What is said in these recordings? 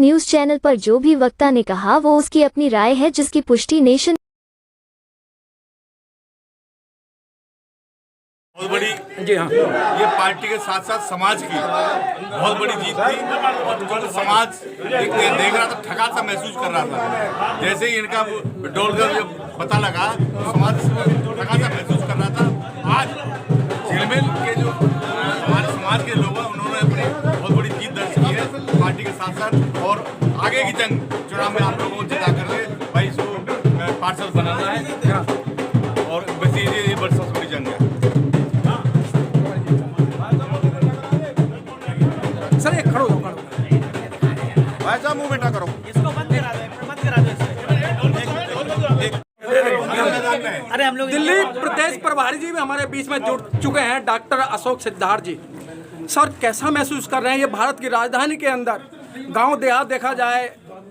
News channel पर जो भी वक्ता ने कहा वो उसकी अपनी राय है, जिसकी पुष्टि नेशन बहुत बड़ी। जी हाँ, ये पार्टी के साथ साथ समाज की बहुत बड़ी जीत थी और जो समाज देख रहा था, ठगा सा महसूस कर रहा था। जैसे ही इनका विड्रॉल का पता लगा तो समाज ठगा सा महसूस कर रहा था। आज झिलमिल के जो हमारे समाज के लोग हैं उन्होंने अपनी बहुत बड़ी जीत दर्ज की है पार्टी के साथ साथ। और आगे की जंग चुनाव में आप लोगों को जिता करके भाई इसको पार्षद बनाना है और वैसे ये बड़ी सबसे बड़ी जंग है। सर एक खड़ो भाई साहब मूवमेंट ना करो, इसको बंद करा दो, बंद करा दो। अरे हम लोग दिल्ली प्रदेश प्रभारी जी भी हमारे बीच में जुड़ चुके हैं, डॉक्टर अशोक सिद्धार्थ जी। सर कैसा महसूस कर रहे हैं? ये भारत की राजधानी के अंदर गांव देहात देखा जाए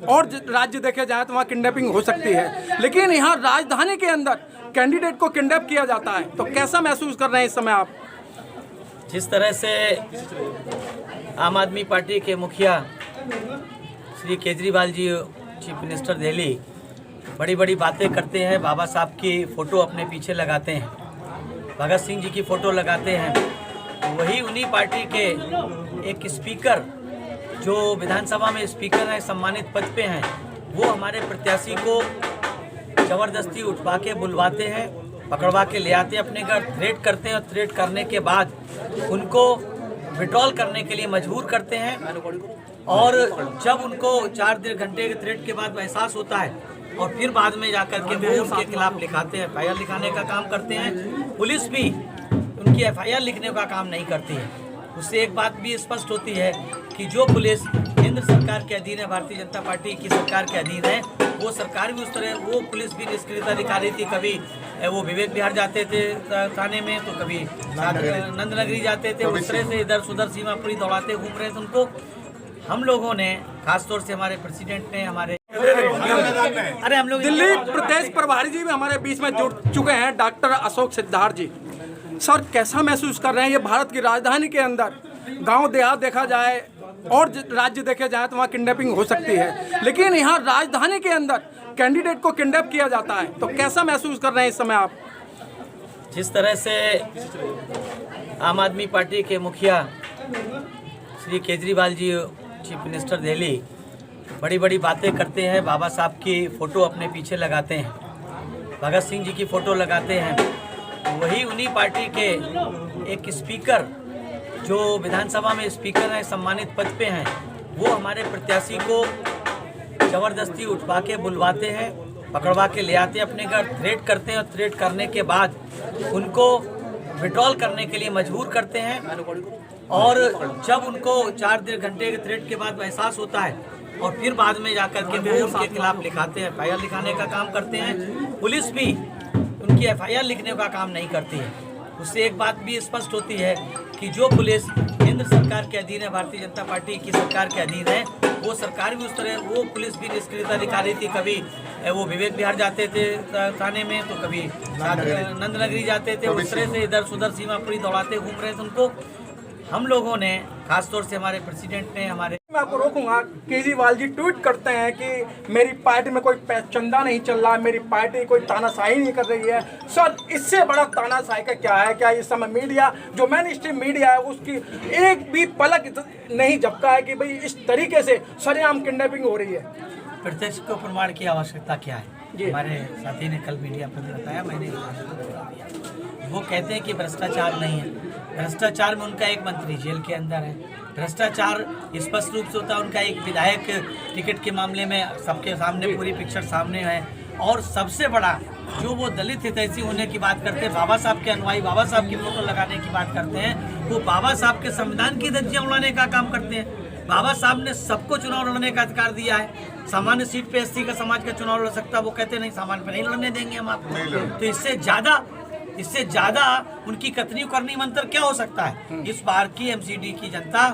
और राज्य देखे जाए तो वहाँ किडनैपिंग हो सकती है, लेकिन यहाँ राजधानी के अंदर कैंडिडेट को किडनैप किया जाता है, तो कैसा महसूस कर रहे हैं इस समय आप? जिस तरह से आम आदमी पार्टी के मुखिया श्री केजरीवाल जी, चीफ मिनिस्टर दिल्ली, बड़ी बड़ी बातें करते हैं, बाबा साहब की फ़ोटो अपने पीछे लगाते हैं, भगत सिंह जी की फ़ोटो लगाते हैं, वही उन्हीं पार्टी के एक स्पीकर जो विधानसभा में स्पीकर हैं, सम्मानित पद पे हैं, वो हमारे प्रत्याशी को ज़बरदस्ती उठवा के बुलवाते हैं, पकड़वा के ले आते हैं अपने घर, थ्रेट करते हैं और थ्रेट करने के बाद उनको विड्रॉल करने के लिए मजबूर करते हैं। और जब उनको 4 घंटे के थ्रेट के बाद एहसास होता है और फिर बाद में जाकर के वो उनके खिलाफ लिखाते हैं, FIR लिखाने का काम करते हैं। पुलिस भी उनकी FIR लिखने का काम नहीं करती है। उससे एक बात भी स्पष्ट होती है कि जो पुलिस केंद्र सरकार के अधीन है, भारतीय जनता पार्टी की सरकार के अधीन है, वो सरकार भी उस तरह, वो पुलिस भी निष्क्रियता दिखाई थी। कभी वो विवेक विहार जाते थे थाने में, तो कभी नंदनगरी जाते थे, उस तरह से इधर सुधर सीमा पूरी दौड़ाते घूम रहे थे। उनको हम लोगों ने, खासतौर से हमारे प्रेसिडेंट ने, हमारे अरे हम लोग दिल्ली प्रदेश प्रभारी जी भी हमारे बीच में जुड़ चुके हैं, डॉक्टर अशोक सिद्धार्थ जी। सर कैसा महसूस कर रहे हैं? ये भारत की राजधानी के अंदर गांव देहात देखा जाए और राज्य देखे जाए तो वहाँ किडनैपिंग हो सकती है, लेकिन यहाँ राजधानी के अंदर कैंडिडेट को किडनैप किया जाता है, तो कैसा महसूस कर रहे हैं इस समय आप? जिस तरह से आम आदमी पार्टी के मुखिया श्री केजरीवाल जी, चीफ मिनिस्टर दिल्ली, बड़ी बड़ी बातें करते हैं, बाबा साहब की फ़ोटो अपने पीछे लगाते हैं, भगत सिंह जी की फ़ोटो लगाते हैं, वही उन्हीं पार्टी के एक स्पीकर जो विधानसभा में स्पीकर हैं, सम्मानित पद पे हैं, वो हमारे प्रत्याशी को ज़बरदस्ती उठवा के बुलवाते हैं, पकड़वा के ले आते हैं अपने घर, थ्रेट करते हैं और थ्रेट करने के बाद उनको विड्रॉल करने के लिए मजबूर करते हैं। और जब उनको 4 घंटे के थ्रेट के बाद एहसास होता है और फिर बाद में जाकर के वो उनके खिलाफ लिखाते हैं, FIR लिखाने का काम करते हैं। पुलिस भी उनकी FIR लिखने का काम नहीं करती है। उससे एक बात भी स्पष्ट होती है कि जो पुलिस केंद्र सरकार के अधीन है, भारतीय जनता पार्टी की सरकार के अधीन है, वो सरकार भी उस तरह, वो पुलिस भी निष्क्रियता दिखा रही थी। कभी वो विवेक विहार जाते थे थाने में, तो कभी नंदनगरी जाते थे, उस तरह से इधर सुधर सीमा पूरी दौड़ाते घूम रहे थे। उनको हम लोगों ने, खासतौर से हमारे प्रेसिडेंट ने, हमारे मैं आपको रोकूंगा। केजरीवाल जी ट्वीट करते हैं कि मेरी पार्टी में कोई चंदा नहीं चल रहा, मेरी पार्टी कोई तानाशाही नहीं कर रही है। सर इससे बड़ा तानाशाही का क्या है? क्या इस समय मीडिया, जो मेन स्ट्रीम मीडिया है, उसकी एक भी पलक नहीं झपका है कि भाई इस तरीके से सरेआम किडनैपिंग हो रही है? प्रत्यक्ष को प्रमाण की आवश्यकता क्या है? हमारे साथी ने कल मीडिया पर बताया, मैंने वो कहते हैं कि भ्रष्टाचार नहीं है। भ्रष्टाचार में उनका एक मंत्री जेल के अंदर है। भ्रष्टाचार स्पष्ट रूप से होता है, उनका एक विधायक टिकट के मामले में सबके सामने पूरी पिक्चर सामने है। और सबसे बड़ा जो वो दलित हितैषी होने की बात करते हैं, बाबा साहब के अनुयायी, बाबा साहब की फोटो लगाने की बात करते हैं, वो बाबा साहब के संविधान की धज्जियां उड़ाने का काम करते हैं। बाबा साहब ने सबको चुनाव लड़ने का अधिकार दिया है। सामान्य सीट पे SC का समाज का चुनाव लड़ सकता है, वो कहते नहीं, सामान्य पे नहीं लड़ने देंगे हम आपको। तो इससे ज़्यादा उनकी कथनी करनी मंत्र क्या हो सकता है? इस बार की MCD की जनता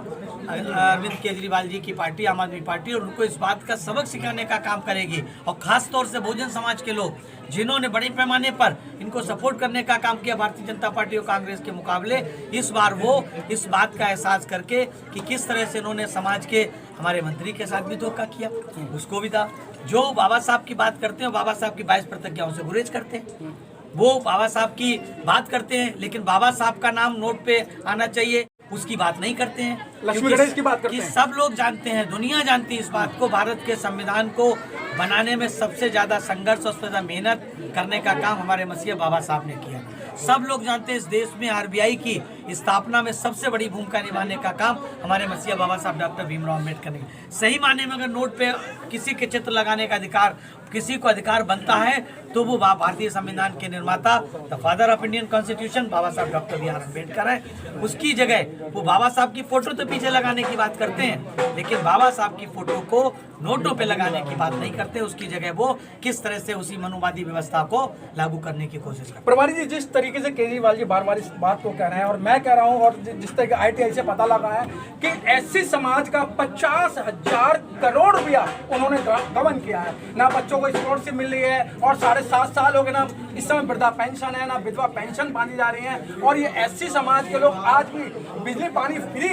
अरविंद केजरीवाल जी की पार्टी आम आदमी पार्टी, और उनको इस बात का सबक सिखाने का काम करेगी। और खास तौर से बहुजन समाज के लोग जिन्होंने बड़े पैमाने पर इनको सपोर्ट करने का काम किया भारतीय जनता पार्टी और कांग्रेस के मुकाबले, इस बार वो इस बात का एहसास करके कि किस तरह से इन्होंने समाज के हमारे मंत्री के साथ भी धोखा किया, उसको भी था। जो बाबा साहब की बात करते हैं, बाबा साहब की 22 प्रतिज्ञाओं से गुरेज करते हैं। वो बाबा साहब की बात करते हैं, लेकिन बाबा साहब का नाम नोट पे आना चाहिए उसकी बात नहीं करते हैं। लक्ष्मी गणेश की बात करते हैं। सब लोग जानते हैं, दुनिया जानती है इस बात को, भारत के संविधान को बनाने में सबसे ज्यादा संघर्ष और सबसे ज्यादा मेहनत करने का काम हमारे मसीहा बाबा साहब ने किया। सब लोग जानते हैं इस देश में आरबीआई की स्थापना में सबसे बड़ी भूमिका निभाने का काम हमारे मसीहा बाबा साहब डॉक्टर भीमराव अम्बेडकर ने। सही मायने में अगर नोट पे किसी के चित्र लगाने का अधिकार किसी को अधिकार बनता है तो वो भारतीय संविधान के निर्माता, the father of Indian constitution Baba Saheb doctor B are Ambedkar है। उसकी जगह वो बाबा साहब की फोटो तो पीछे लगाने की बात करते हैं, लेकिन बाबा साहब की फोटो को नोटों पे लगाने की बात नहीं करते। उसकी जगह वो किस तरह से उसी मनुवादी व्यवस्था को लागू करने की कोशिश करते हैं। प्रभारी जी, जिस तरीके से केजरीवाल जी बार बार इस बात को कह रहे हैं और मैं कह रहा हूं, और जिस तरह ITI से पता लगा है कि एससी समाज का 50,000 करोड़ रुपया उन्होंने गबन किया है। ना बच्चों को स्कॉलरशिप मिल रही है और 7.5 साल हो गए ना इस समय वृद्धा पेंशन है, ना विधवा पेंशन बांधी जा रही है। और ये एससी समाज के लोग आज भी बिजली पानी फ्री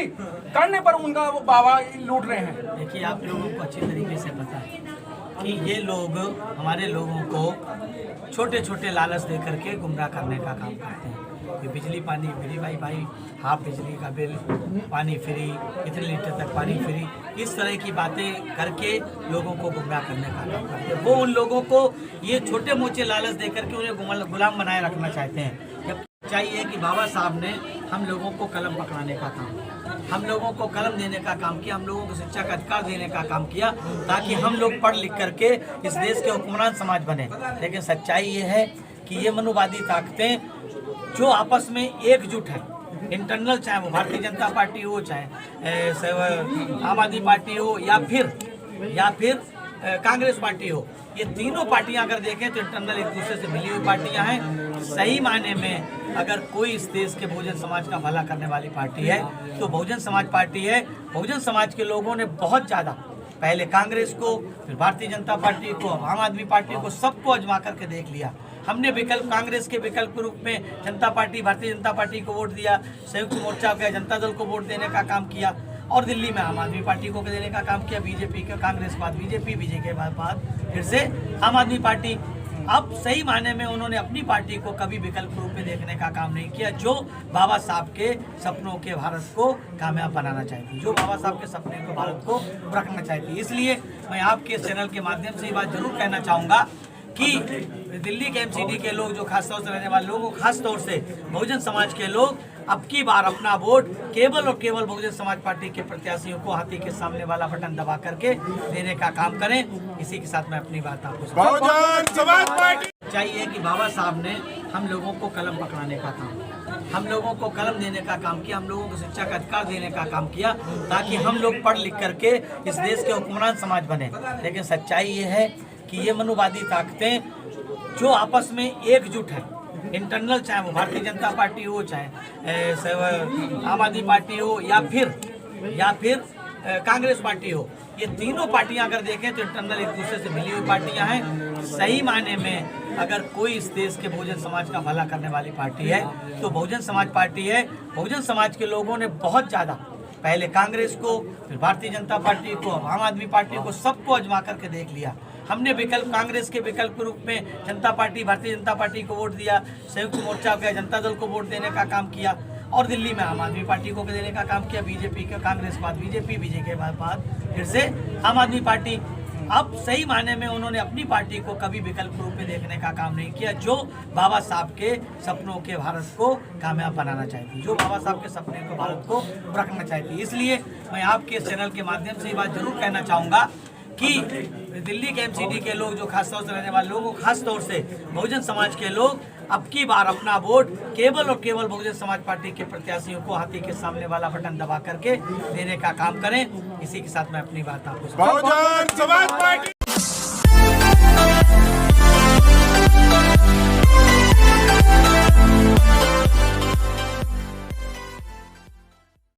करने पर उनका वो बाबा लूट रहे हैं। देखिए, आप लोगों को अच्छी तरीके से पता है कि ये लोग हमारे लोगों को छोटे छोटे लालच दे करके गुमराह करने का काम करते हैं कि बिजली पानी फ्री, भाई हाफ बिजली का बिल, पानी फ्री, इतने लीटर तक पानी फ्री, इस तरह की बातें करके लोगों को गुमराह करने का काम करते हैं। वो उन लोगों को ये छोटे मोटे लालच दे करके उन्हें गुलाम बनाए रखना चाहते हैं। जब चाहिए कि बाबा साहब ने हम लोगों को कलम पकड़ाने का काम, हम लोगों को कलम देने का काम किया, हम लोगों को शिक्षा का अधिकार देने का काम किया, ताकि हम लोग पढ़ लिख करके इस देश के हुक्मरान समाज बने। लेकिन सच्चाई ये है कि ये मनुवादी ताकतें जो आपस में एकजुट है, इंटरनल, चाहे वो भारतीय जनता पार्टी हो, चाहे आम आदमी पार्टी हो, या फिर कांग्रेस पार्टी हो, ये तीनों पार्टियां अगर देखें तो इंटरनल एक दूसरे से मिली हुई पार्टियां हैं। सही मायने में अगर कोई इस देश के बहुजन समाज का भला करने वाली पार्टी है तो बहुजन समाज पार्टी है। बहुजन समाज के लोगों ने बहुत ज़्यादा पहले कांग्रेस को, फिर भारतीय जनता पार्टी को, आम आदमी पार्टी को, सबको आजमा करके देख लिया। हमने विकल्प, कांग्रेस के विकल्प के रूप में जनता पार्टी, भारतीय जनता पार्टी को वोट दिया, संयुक्त मोर्चा का जनता दल को वोट देने का काम किया, और दिल्ली में आम आदमी पार्टी को देने का काम किया। बीजेपी का, कांग्रेस के बाद बीजेपी, बीजेपी के बाद फिर से आम आदमी पार्टी। अब सही मायने में उन्होंने अपनी पार्टी को कभी विकल्प रूप में देखने का काम नहीं किया, जो बाबा साहब के सपनों के भारत को कामयाब बनाना चाहती, जो बाबा साहब के सपने को भारत को रखना चाहती। इसलिए मैं आपके चैनल के माध्यम से ये बात जरूर कहना चाहूँगा कि दिल्ली के MCD के लोग, जो खासतौर से रहने वाले लोग, खासतौर से बहुजन समाज के लोग, अब की बार अपना वोट केवल और केवल बहुजन समाज पार्टी के प्रत्याशियों को हाथी के सामने वाला बटन दबा करके देने का काम करें। इसी के साथ मैं अपनी बात आपको चाहिए कि बाबा साहब ने हम लोगों को कलम पकड़ाने का काम, हम लोगों को कलम देने का काम किया, हम लोगों को शिक्षा का अधिकार देने का काम किया, ताकि हम लोग पढ़ लिख करके इस देश के हुक्मरान समाज बने। लेकिन सच्चाई ये है कि ये मनुवादी ताकतें जो आपस में एकजुट है, इंटरनल, चाहे वो भारतीय जनता पार्टी हो, चाहे आम आदमी पार्टी हो, या फिर कांग्रेस पार्टी हो, ये तीनों पार्टियां अगर देखें तो इंटरनल एक दूसरे से मिली हुई पार्टियां हैं। सही मायने में अगर कोई इस देश के बहुजन समाज का भला करने वाली पार्टी है तो बहुजन समाज पार्टी है। बहुजन समाज के लोगों ने बहुत ज़्यादा पहले कांग्रेस को, फिर भारतीय जनता पार्टी को, आम आदमी पार्टी को, सबको आजमा करके देख लिया। हमने विकल्प, कांग्रेस के विकल्प के रूप में जनता पार्टी, भारतीय जनता पार्टी को वोट दिया, संयुक्त मोर्चा का जनता दल को वोट देने का काम किया, और दिल्ली में आम आदमी पार्टी को देने का काम किया। बीजेपी का, कांग्रेस के बाद बीजेपी, बीजेपी के बाद फिर से आम आदमी पार्टी। अब सही मायने में उन्होंने अपनी पार्टी को कभी विकल्प रूप में देखने का काम नहीं किया, जो बाबा साहब के सपनों के भारत को कामयाब बनाना चाहती, जो बाबा साहब के सपने को भारत को रखना चाहती। इसलिए मैं आपके चैनल के माध्यम से ये बात जरूर कहना चाहूँगा कि दिल्ली के MCD के लोग, जो खासतौर से रहने वाले लोग, खासतौर से बहुजन समाज के लोग, अब की बार अपना वोट केवल और केवल बहुजन समाज पार्टी के प्रत्याशियों को हाथी के सामने वाला बटन दबा करके देने का काम करें। इसी के साथ मैं अपनी बात आपको